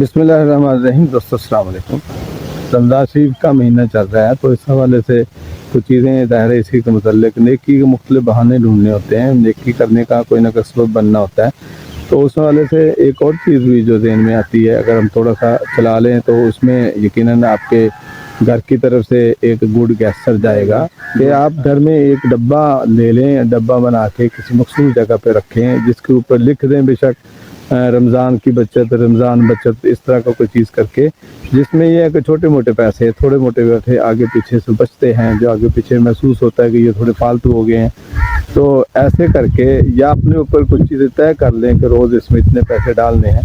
बिस्मिल्लाहिर्रहमानिर्रहीम। दोस्तों अस्सलाम वालेकुम। रमज़ान शरीफ का महीना चल रहा है, तो इस हवाले से कुछ चीज़ें ज़ाहिर है इसी के मुतल्लिक़ नेकी के मुख्तलिफ बहाने ढूंढने होते हैं, नेकी करने का कोई ना कोई सबब बनना होता है। तो उस हवाले से एक और चीज़ भी जो ज़हन में आती है, अगर हम थोड़ा सा चला लें तो उसमें यकीनन आपके घर की तरफ से एक गुड गैस्चर जाएगा कि आप घर में एक डब्बा ले लें, डब्बा बना के किसी मखसूस जगह पे रखें, जिसके ऊपर लिख दें बेशक रमज़ान की बचत, रमज़ान बचत, इस तरह का कोई चीज़ करके, जिसमें यह है कि छोटे मोटे पैसे, थोड़े मोटे पैसे आगे पीछे से बचते हैं, जो आगे पीछे महसूस होता है कि ये थोड़े फालतू हो गए हैं, तो ऐसे करके या अपने ऊपर कुछ चीज़ें तय कर लें कि रोज़ इसमें इतने पैसे डालने हैं,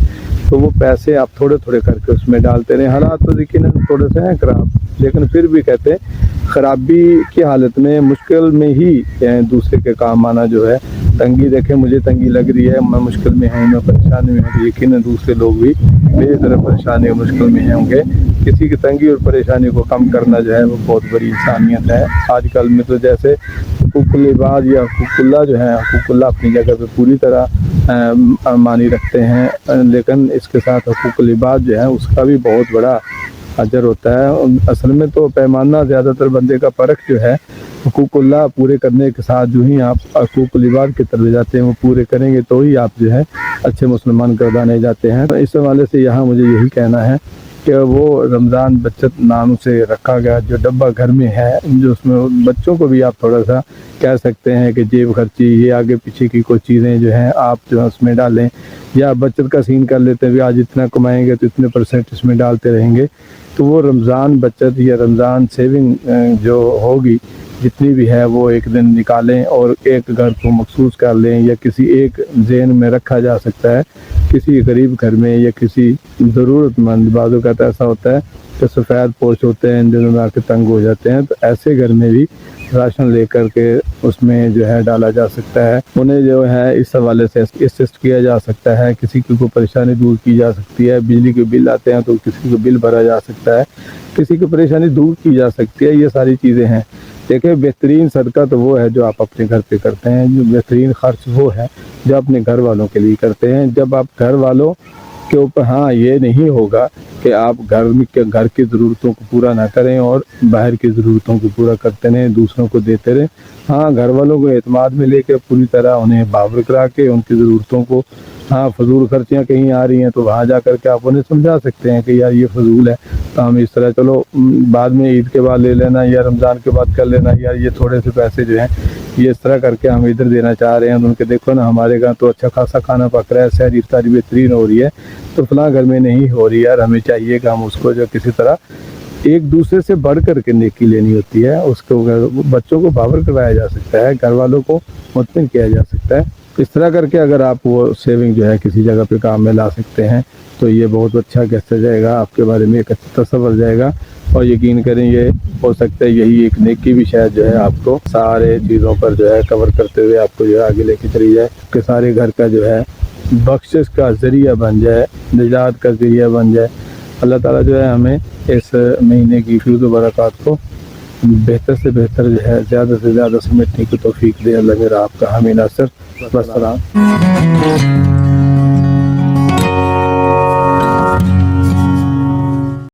तो वो पैसे आप थोड़े थोड़े करके उसमें डालते रहें। हालात तो यकीनन थोड़े से हैं ख़राब, लेकिन फिर भी कहते हैं ख़राबी की हालत में मुश्किल में ही दूसरे के काम आना जो है, तंगी देखें मुझे तंगी लग रही है, मैं मुश्किल में हूँ, मैं परेशानी में हूँ, तो यकीनन दूसरे लोग भी मेरी तरह परेशानी और मुश्किल में होंगे। किसी की तंगी और परेशानी को कम करना जो है वो बहुत बड़ी इंसानियत है। आजकल में तो जैसे हुकूकुल इबाद या हुकूकुल्लाह जो है, हुकूकुल्लाह अपनी जगह पे पूरी तरह मानी रखते हैं, लेकिन इसके साथ हुकूकुल इबाद जो है उसका भी बहुत बड़ा अजर होता है। असल में तो पैमाना ज़्यादातर बंदे का फ़र्क जो है हुकूकुल्लाह पूरे करने के साथ जो ही आप हुकूकुल इबाद की तरफ जाते हैं, वो पूरे करेंगे तो ही आप जो है अच्छे मुसलमान गर्दाने जाते हैं। तो इस हवाले से यहाँ मुझे यही कहना है कि वो रमज़ान बचत नाम से रखा गया जो डब्बा घर में है, जो उसमें बच्चों को भी आप थोड़ा सा कह सकते हैं कि जेब खर्ची, ये आगे पीछे की कोई चीज़ें जो हैं आप जो है उसमें डालें, या बचत का सीन कर लेते हैं भी आज इतना कमाएंगे तो इतने % इसमें डालते रहेंगे, तो वो रमज़ान बचत या रमज़ान सेविंग जो होगी जितनी भी है वो एक दिन निकालें और एक घर को मखसूस कर लें, या किसी एक ज़हन में रखा जा सकता है, किसी गरीब घर में या किसी ज़रूरतमंद। बाज़ों का ऐसा होता है कि सफ़ेद पोश होते हैं, दिनों में आके तंग हो जाते हैं, तो ऐसे घर में भी राशन लेकर के उसमें जो है डाला जा सकता है, उन्हें जो है इस हवाले से असिस्ट किया जा सकता है, किसी की कोई परेशानी दूर की जा सकती है, बिजली के बिल आते हैं तो किसी को बिल भरा जा सकता है, किसी की परेशानी दूर की जा सकती है। ये सारी चीज़ें हैं। देखिए बेहतरीन सदका तो वो है जो आप अपने घर पे करते हैं, जो बेहतरीन खर्च वो है जो अपने घर वालों के लिए करते हैं। जब आप घर वालों के ऊपर, हाँ ये नहीं होगा कि आप घर की ज़रूरतों को पूरा ना करें और बाहर की ज़रूरतों को पूरा करते रहें, दूसरों को देते रहें। हाँ, घर वालों को एतमाद में लेकर पूरी तरह उन्हें बावर करा के उनकी ज़रूरतों को, हाँ फजूल खर्चियाँ कहीं आ रही हैं तो वहाँ जा कर के आप उन्हें समझा सकते हैं कि यार ये फजूल है, तो हम इस तरह चलो बाद में ईद के बाद ले लेना या रमज़ान के बाद कर लेना, यार ये थोड़े से पैसे जो हैं ये इस तरह करके हम इधर देना चाह रहे हैं, तो उनके देखो ना हमारे घर तो अच्छा खासा खाना पक रहा है, सहरी इफ्तारी बेहतरीन हो रही है, तो फलां घर में नहीं हो रही, यार हमें चाहिए कि हम उसको जो किसी तरह एक दूसरे से बढ़ कर के नेकी लेनी होती है, उसको बच्चों को बावर करवाया जा सकता है, घर वालों को मुतमिन किया जा सकता है। इस तरह करके अगर आप वो सेविंग जो है किसी जगह पे काम में ला सकते हैं तो ये बहुत अच्छा गैसर जाएगा, आपके बारे में एक अच्छा तस्वर जाएगा, और यकीन करें ये हो सकता है यही एक नेकी भी शायद जो है आपको सारे चीज़ों पर जो है कवर करते हुए आपको जो है आगे लेके चली जाए, कि सारे घर का जो है बख्शिश का ज़रिया बन जाए, निजात का ज़रिया बन जाए। अल्लाह ताला जो है हमें इस महीने की फयूज़ व बरक़ात को बेहतर से बेहतर जो है ज़्यादा से ज़्यादा समेटने की तौफीक दे। अल्लाह मेरा आपका हामी नासिर। वस्सलाम।